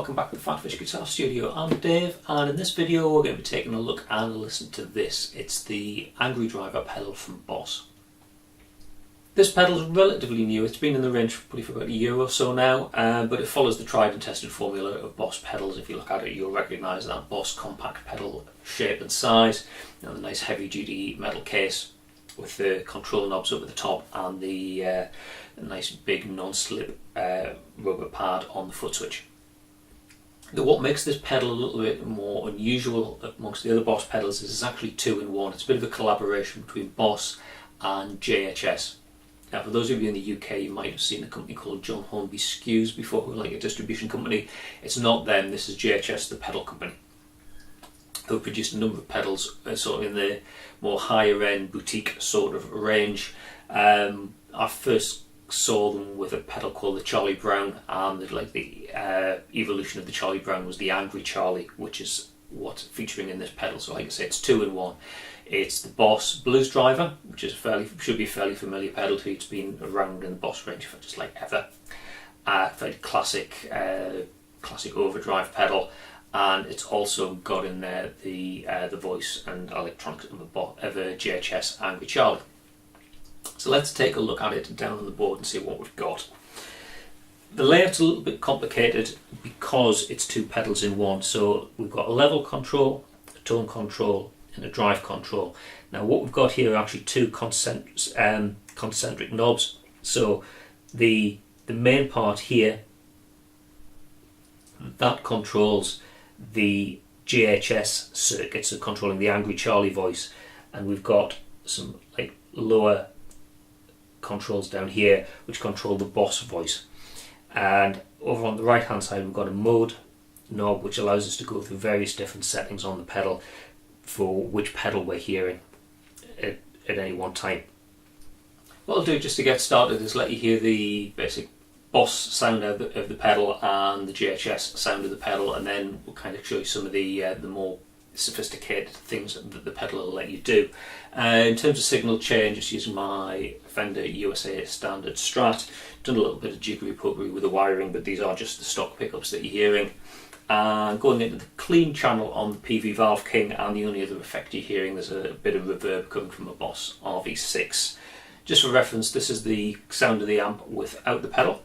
welcome back to the PhatPhish Guitar Studio. I'm Dave, and in this video we're going to be taking a look and a listen to this. It's the Angry Driver pedal from Boss. This pedal is relatively new. It's been in the range probably for about a year or so now, but it follows the tried and tested formula of Boss pedals. If you look at it, you'll recognise that Boss compact pedal shape and size. You know, the nice heavy duty metal case with the control knobs up at the top and the nice big non-slip rubber pad on the foot switch. What makes this pedal a little bit more unusual amongst the other Boss pedals is it's actually 2-in-1. It's a bit of a collaboration between Boss and JHS. Now, for those of you in the UK, you might have seen a company called John Hornby Skews before, like a distribution company. It's not them, this is JHS, the pedal company, who produced a number of pedals sort of in the more higher end boutique sort of range. I first saw them with a pedal called the Charlie Brown, and the evolution of the Charlie Brown was the Angry Charlie, which is what's featuring in this pedal. So like I say, it's 2-in-1. It's the Boss Blues Driver, which is should be a fairly familiar pedal to you. It's been around in the Boss range for just like ever. Very classic overdrive pedal, and it's also got in there the voice and electronics of a JHS Angry Charlie. So let's take a look at it down on the board and see what we've got. The layout's a little bit complicated because it's two pedals in one. So we've got a level control, a tone control, and a drive control. Now what we've got here are actually two concentric knobs. So the main part here, that controls the JHS circuit, so controlling the Angry Charlie voice, and we've got some like lower controls down here which control the Boss voice. And over on the right hand side we've got a mode knob which allows us to go through various different settings on the pedal for which pedal we're hearing at any one time. What I'll do just to get started is let you hear the basic Boss sound of the pedal and the JHS sound of the pedal, and then we'll kind of show you some of the more sophisticated things that the pedal will let you do. In terms of signal chain, just using my Fender USA standard Strat, done a little bit of jiggery-pokery with the wiring, but these are just the stock pickups that you're hearing. And going into the clean channel on the PV Valve King, and the only other effect you're hearing, there's a bit of reverb coming from a Boss RV6. Just for reference, this is the sound of the amp without the pedal.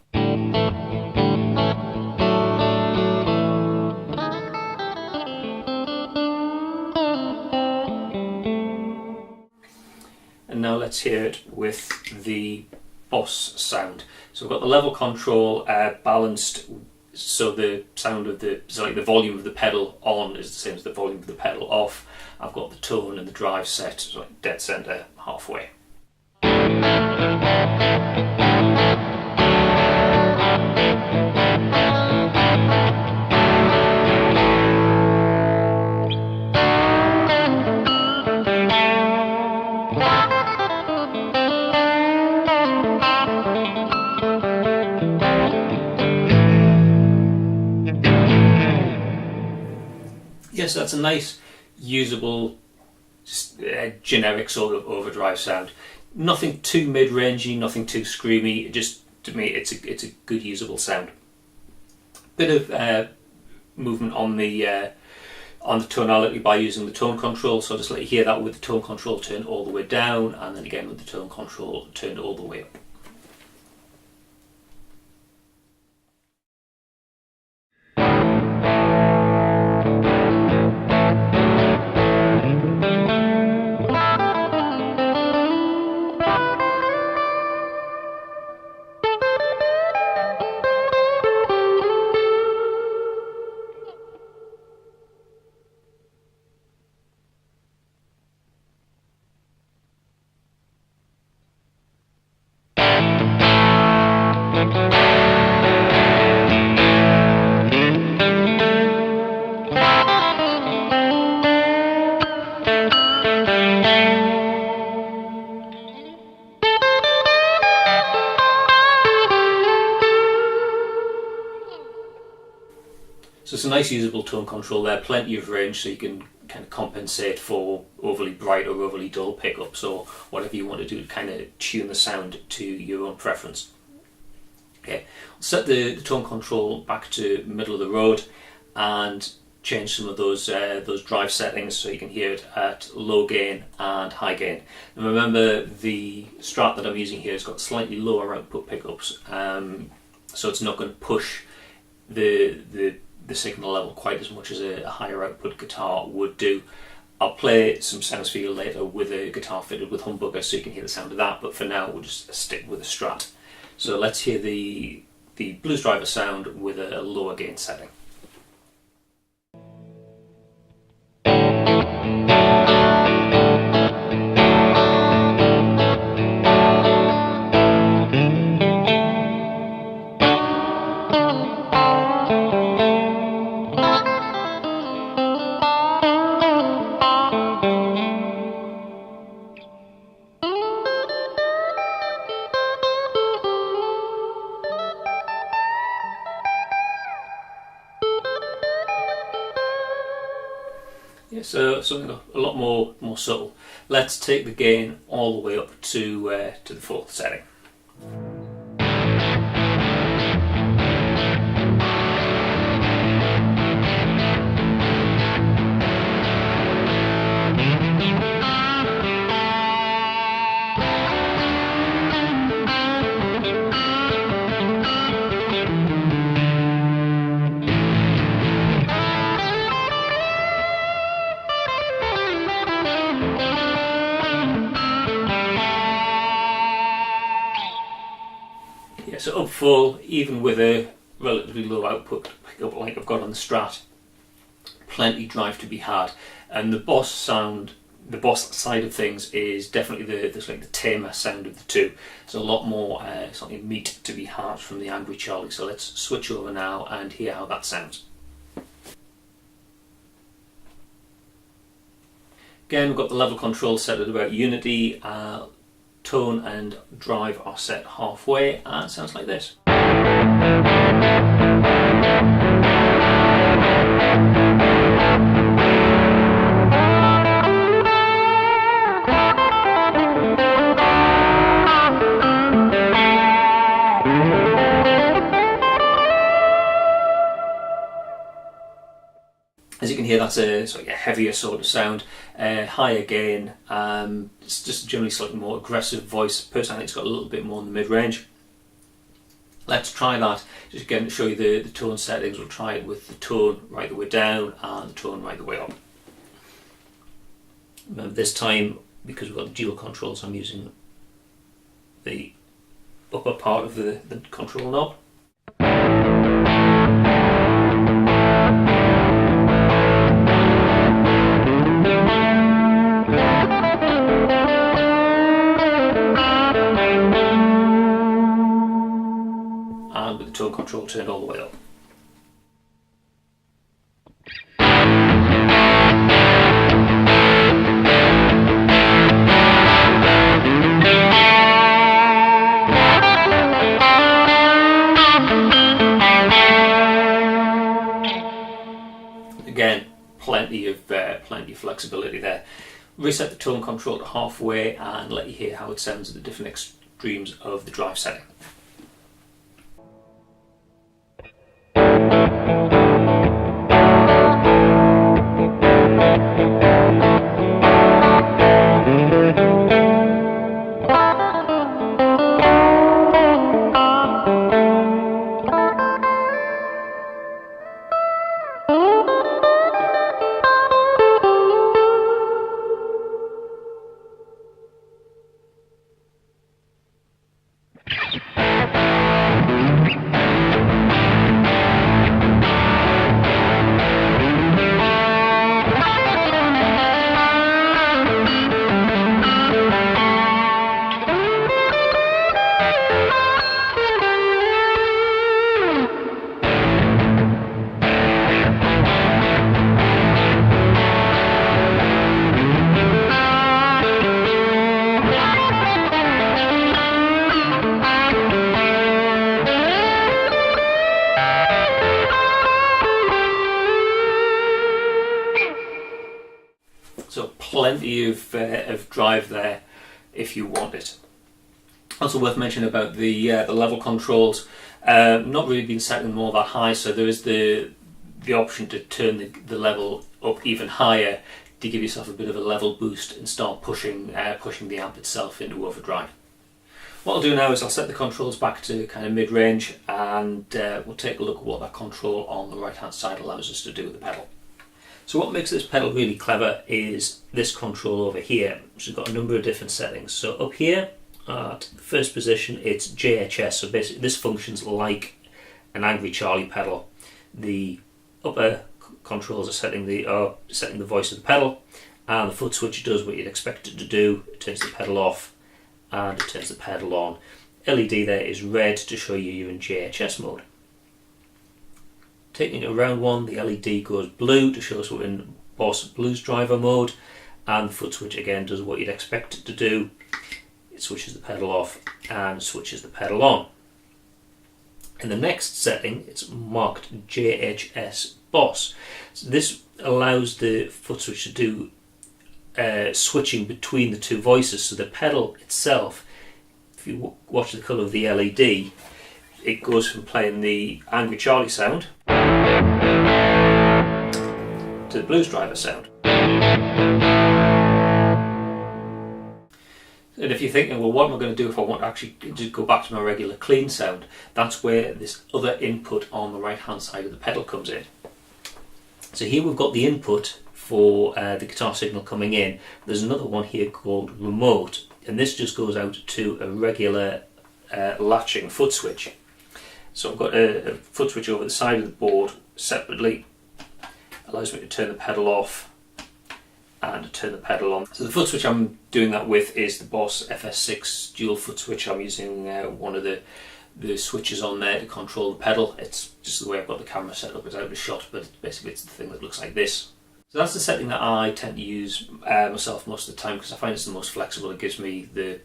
And now let's hear it with the Boss sound. So we've got the level control balanced, so the sound of the volume of the pedal on is the same as the volume of the pedal off. I've got the tone and the drive set so like dead center halfway. Yes, that's a nice, usable, generic sort of overdrive sound. Nothing too mid-rangey, nothing too screamy. Just to me, it's a good usable sound. Bit of movement on the tonality by using the tone control. So I'll just let you hear that with the tone control turned all the way down, and then again with the tone control turned all the way up. So it's a nice usable tone control there, plenty of range so you can kind of compensate for overly bright or overly dull pickups or whatever you want to do to kind of tune the sound to your own preference. Okay, I'll set the tone control back to middle of the road and change some of those drive settings so you can hear it at low gain and high gain. And remember, the Strat that I'm using here has got slightly lower output pickups, so it's not going to push the signal level quite as much as a higher output guitar would do. I'll play some sounds for you later with a guitar fitted with humbucker so you can hear the sound of that, but for now we'll just stick with a Strat. So let's hear the Blues Driver sound with a lower gain setting. Yeah, so something a lot more subtle. Let's take the gain all the way up to the fourth setting. So up full, even with a relatively low output pickup like I've got on the Strat, plenty drive to be had. And the Boss sound, the Boss side of things is definitely the tamer sound of the two. There's a lot more something meat to be had from the Angry Charlie. So let's switch over now and hear how that sounds. Again, we've got the level control set at about unity. Tone and drive are set halfway, and it sounds like this. As you can hear, that's a sort of a heavier sort of sound, higher gain. It's just generally slightly more aggressive voice. Personally, I think it's got a little bit more in the mid-range. Let's try that. Just again to show you the tone settings. We'll try it with the tone right the way down and the tone right the way up. Remember, this time, because we've got the dual controls, I'm using the upper part of the control knob. And with the tone control turned all the way up. Again, plenty of flexibility there. Reset the tone control to halfway and let you hear how it sounds at the different extremes of the drive setting. So plenty of drive there if you want it. Also worth mentioning about the level controls. Not really been setting them all that high, so there is the option to turn the level up even higher to give yourself a bit of a level boost and start pushing the amp itself into overdrive. What I'll do now is I'll set the controls back to kind of mid-range, and we'll take a look at what that control on the right hand side allows us to do with the pedal. So what makes this pedal really clever is this control over here, which has got a number of different settings. So up here at first position it's JHS, so basically this functions like an Angry Charlie pedal. The upper controls are setting the voice of the pedal, and the foot switch does what you'd expect it to do. It turns the pedal off and it turns the pedal on. LED there is red to show you you're in JHS mode. Taking it around one, the LED goes blue to show us we're in Boss Blues Driver mode, and the foot switch again does what you'd expect it to do. It switches the pedal off and switches the pedal on. In the next setting it's marked JHS Boss. So this allows the foot switch to do switching between the two voices, so the pedal itself, if you watch the colour of the LED, it goes from playing the Angry Charlie sound to the Blues Driver sound. And if you're thinking, well, what am I going to do if I want to actually just go back to my regular clean sound? That's where this other input on the right hand side of the pedal comes in. So here we've got the input for the guitar signal coming in. There's another one here called remote, and this just goes out to a regular latching foot switch. So I've got a foot switch over the side of the board separately, allows me to turn the pedal off and to turn the pedal on. So the foot switch I'm doing that with is the Boss FS6 dual foot switch. I'm using one of the switches on there to control the pedal. It's just the way I've got the camera set up. It's out of shot, but basically it's the thing that looks like this. So that's the setting that I tend to use myself most of the time, because I find it's the most flexible. It gives me the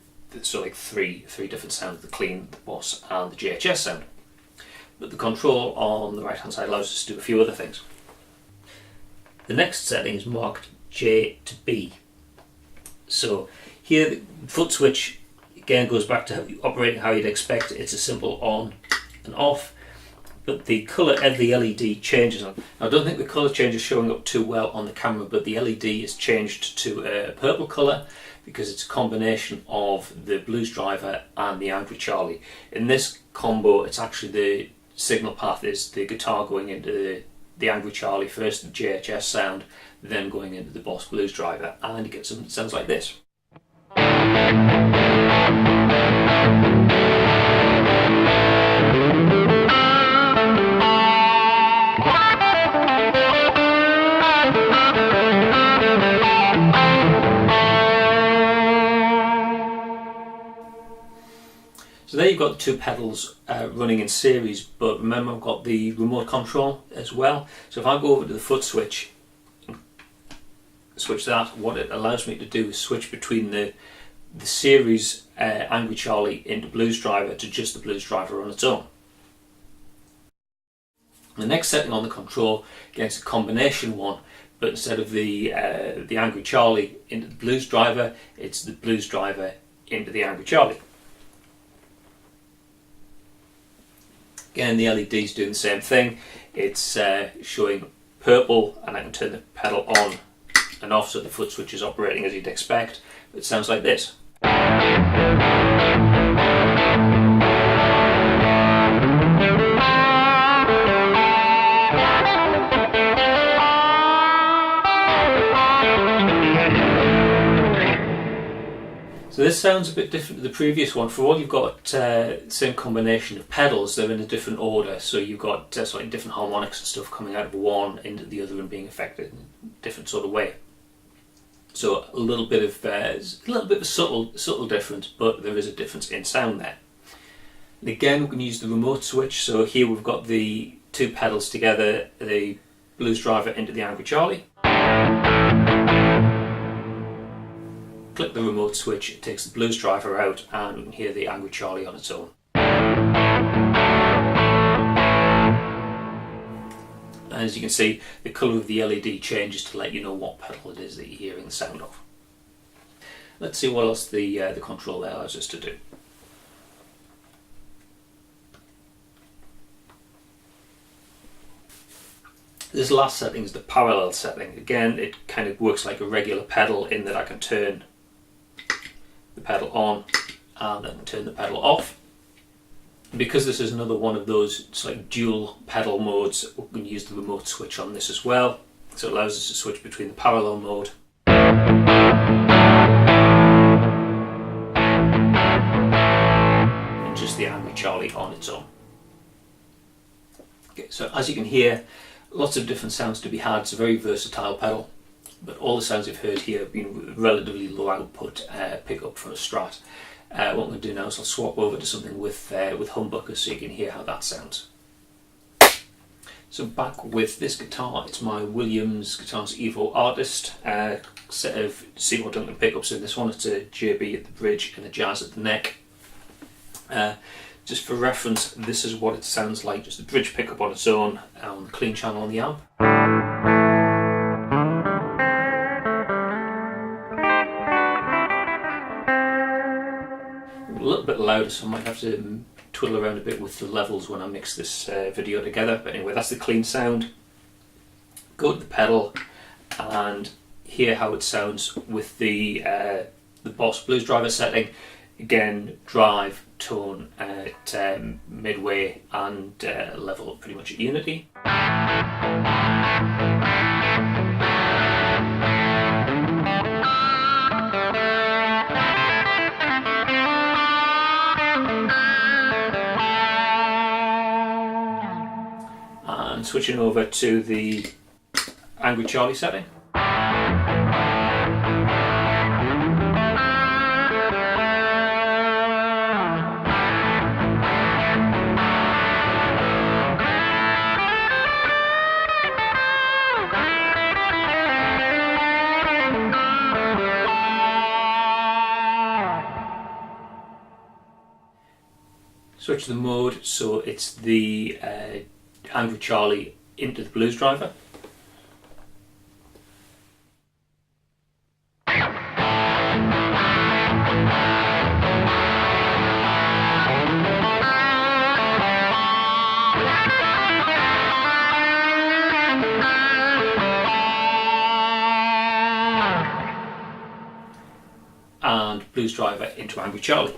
like three different sounds: the clean, the Boss and the JHS sound. But the control on the right hand side allows us to do a few other things. The next setting is marked J to B. So here the foot switch again goes back to operating how you'd expect. It's a simple on and off, but the colour of the LED changes. Now, I don't think the colour change is showing up too well on the camera, but the LED is changed to a purple colour because it's a combination of the Blues Driver and the Angry Charlie. In this combo, it's actually the signal path is the guitar going into the Angry Charlie first, the JHS sound, then going into the Boss Blues Driver, and you get something that sounds like this. So there you've got the two pedals running in series, but remember I've got the remote control as well. So if I go over to the foot switch, switch that, what it allows me to do is switch between the series Angry Charlie into Blues Driver to just the Blues Driver on its own. The next setting on the control, again, it's a combination one, but instead of the Angry Charlie into the Blues Driver, it's the Blues Driver into the Angry Charlie. Again, the LED is doing the same thing. It's showing purple, and I can turn the pedal on and off, so the foot switch is operating as you'd expect. It sounds like this. So this sounds a bit different to the previous one. For all, you've got the same combination of pedals, they're in a different order. So you've got slightly different harmonics and stuff coming out of one into the other and being affected in a different sort of way. So a little bit of a subtle difference, but there is a difference in sound there. And again, we can use the remote switch. So here we've got the two pedals together, the Blues Driver into the Angry Charlie. Click the remote switch, it takes the Blues Driver out, and we can hear the Angry Charlie on its own. And as you can see, the colour of the LED changes to let you know what pedal it is that you're hearing the sound of. Let's see what else the control there allows us to do. This last setting is the parallel setting. Again, it kind of works like a regular pedal in that I can turn the pedal on and then turn the pedal off. Because this is another one of those, it's like dual pedal modes, we can use the remote switch on this as well. So it allows us to switch between the parallel mode and just the Angry Charlie on its own. Okay, so as you can hear, lots of different sounds to be had. It's a very versatile pedal, but all the sounds you've heard here have been relatively low output pickup from a Strat. What I'm going to do now is I'll swap over to something with humbuckers so you can hear how that sounds. So back with this guitar, it's my Williams Guitars Evo Artist set of Seymour Duncan pickups in this one. It's a JB at the bridge and a Jazz at the neck. Just for reference, this is what it sounds like, just the bridge pickup on its own and the clean channel on the amp. A little bit louder, so I might have to twiddle around a bit with the levels when I mix this video together. But anyway, that's the clean sound. Go to the pedal and hear how it sounds with the Boss Blues Driver setting. Again, drive, tone at midway and level pretty much at unity. And switching over to the Angry Charlie setting. Switch the mode so it's the Angry Charlie into the Blues Driver. And Blues Driver into Angry Charlie.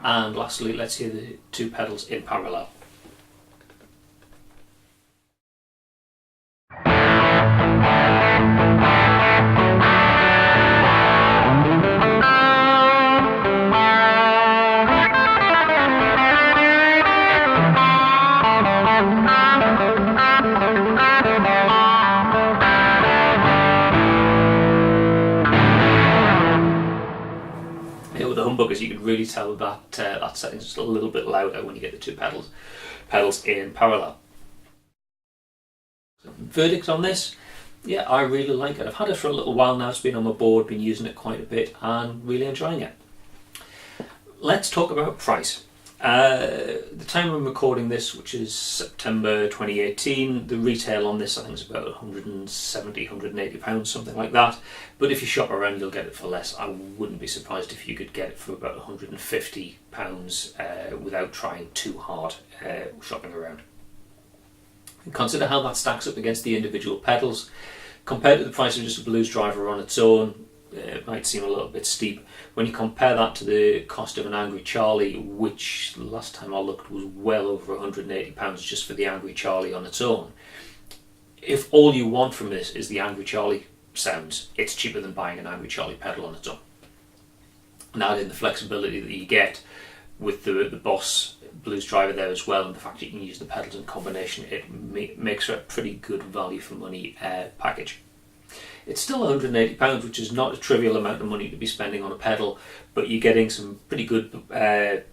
And lastly, let's hear the two pedals in parallel. With the humbuckers, you can really tell that that setting's just a little bit louder when you get the two pedals in parallel. Verdict on this? Yeah, I really like it. I've had it for a little while now. It's been on my board, been using it quite a bit, and really enjoying it. Let's talk about price. The time I'm recording this, which is September 2018, the retail on this I think is about 170, 180 pounds, something like that. But if you shop around, you'll get it for less. I wouldn't be surprised if you could get it for about 150 pounds without trying too hard shopping around. Consider how that stacks up against the individual pedals. Compared to the price of just a Blues Driver on its own, it might seem a little bit steep. When you compare that to the cost of an Angry Charlie, which last time I looked was well over £180 just for the Angry Charlie on its own, if all you want from this is the Angry Charlie sounds, it's cheaper than buying an Angry Charlie pedal on its own. And add in the flexibility that you get with the Boss Blues Driver there as well, and the fact that you can use the pedals in combination, it makes for a pretty good value for money package. It's still £180, which is not a trivial amount of money to be spending on a pedal, but you're getting some pretty good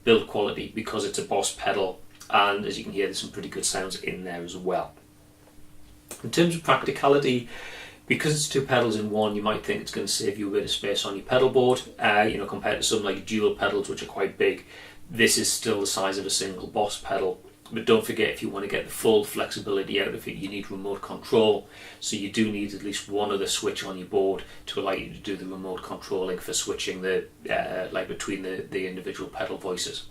build quality because it's a Boss pedal, and as you can hear, there's some pretty good sounds in there as well. In terms of practicality, because it's two pedals in one, you might think it's going to save you a bit of space on your pedal board, compared to some like dual pedals which are quite big. This is still the size of a single Boss pedal, But don't forget, if you want to get the full flexibility out of it, you need remote control. So you do need at least one other switch on your board to allow you to do the remote controlling for switching the like between the individual pedal voices.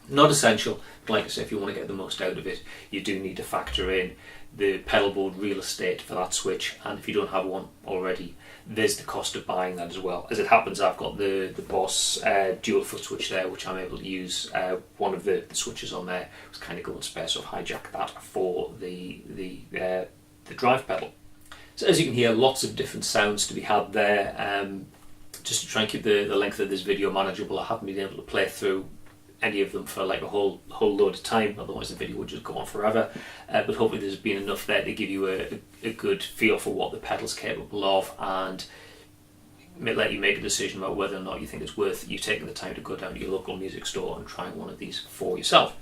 Not essential, but like I say, if you want to get the most out of it, you do need to factor in the pedal board real estate for that switch, and if you don't have one already, there's the cost of buying that as well. As it happens, I've got the Boss dual foot switch there, which I'm able to use. One of the switches on there was kind of going spare, so I've hijacked that for the drive pedal. So as you can hear, lots of different sounds to be had there. Just to try and keep the length of this video manageable, I haven't been able to play through any of them for like a whole load of time, otherwise the video would just go on forever. But hopefully there's been enough there to give you a good feel for what the pedal's capable of, and let you make a decision about whether or not you think it's worth you taking the time to go down to your local music store and trying one of these for yourself.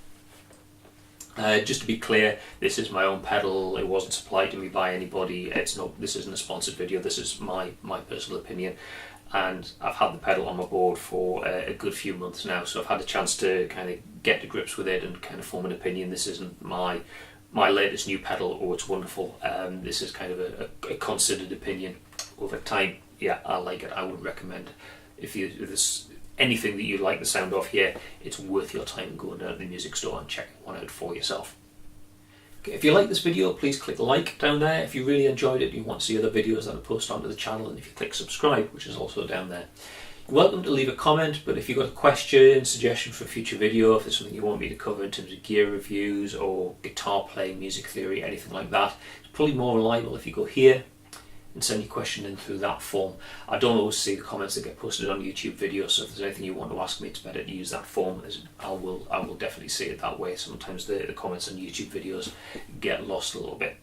Just to be clear, this is my own pedal. It wasn't supplied to me by anybody. This isn't a sponsored video. This is my personal opinion. And I've had the pedal on my board for a good few months now, so I've had a chance to kind of get to grips with it and kind of form an opinion. This isn't my latest new pedal, oh it's wonderful. This is kind of a considered opinion over time. Yeah, I like it. I would recommend if there's anything that you like the sound of here, it's worth your time going down to the music store and checking one out for yourself. Okay, if you like this video, please click like down there. If you really enjoyed it, you want to see other videos that I post onto the channel, and if you click subscribe, which is also down there. You're welcome to leave a comment, but if you've got a question, suggestion for a future video, if there's something you want me to cover in terms of gear reviews or guitar playing, music theory, anything like that, it's probably more reliable if you go here and send your question in through that form. I don't always see the comments that get posted on YouTube videos, so if there's anything you want to ask me, it's better to use that form, as I will definitely see it that way. Sometimes the comments on YouTube videos get lost a little bit.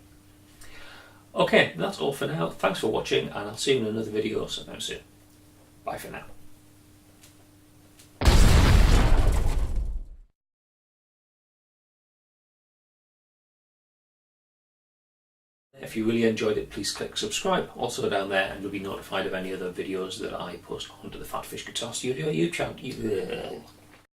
Okay, that's all for now. Thanks for watching, and I'll see you in another video sometime soon. Bye for now. If you really enjoyed it, please click subscribe, also down there, and you'll be notified of any other videos that I post onto the PhatPhish Guitar Studio YouTube channel.